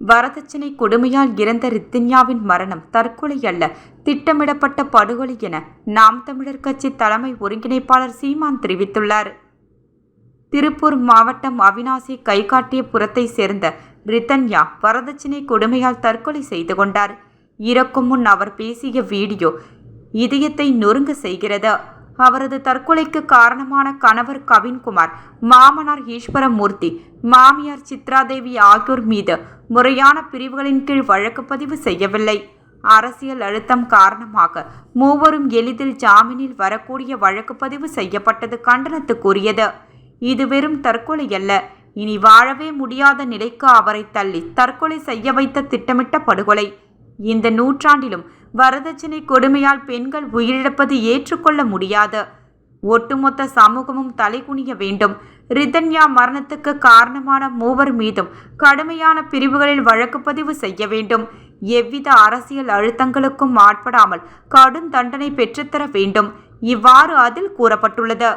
வரதட்சணை கொடுமையால் இறந்த ரித்தன்யாவின் மரணம் தற்கொலை அல்ல, திட்டமிடப்பட்ட படுகொலை என நாம் தமிழர் கட்சி தலைமை ஒருங்கிணைப்பாளர் சீமான் தெரிவித்துள்ளார். திருப்பூர் மாவட்டம் அவிநாசி கைகாட்டியபுரத்தை சேர்ந்த ரித்தன்யா வரதட்சணை கொடுமையால் தற்கொலை செய்து கொண்டார். இறக்கும் முன் அவர் பேசிய வீடியோ இதயத்தை நொறுங்க செய்கிறது. அவரது தற்கொலைக்கு காரணமான கணவர் கவின்குமார், மாமனார் ஈஸ்வரமூர்த்தி, மாமியார் சித்ராதேவி ஆகியோர் மீது முறையான பிரிவுகளின் கீழ் வழக்கு பதிவு செய்யவில்லை. அரசியல் அழுத்தம் காரணமாக மூவரும் எளிதில் ஜாமீனில் வரக்கூடிய வழக்கு பதிவு செய்யப்பட்டது கண்டனத்துக்குரியது. இது வெறும் தற்கொலை அல்ல, இனி வாழவே முடியாத நிலைக்கு அவரை தள்ளி தற்கொலை செய்ய வைத்த திட்டமிட்ட படுகொலை. இந்த நூற்றாண்டிலும் வரதட்சணை கொடுமையால் பெண்கள் உயிரிழப்பது ஏற்றுக்கொள்ள முடியாது. ஒட்டுமொத்த சமூகமும் தலைகுனிய வேண்டும். ரித்தன்யா மரணத்துக்கு காரணமான மூவர் மீதும் கடுமையான பிரிவுகளில் வழக்கு பதிவு செய்ய வேண்டும். எவ்வித அரசியல் அழுத்தங்களுக்கும் ஆட்படாமல் கடும் தண்டனை பெற்றுத்தர வேண்டும். இவ்வாறு அதில் கூறப்பட்டுள்ளது.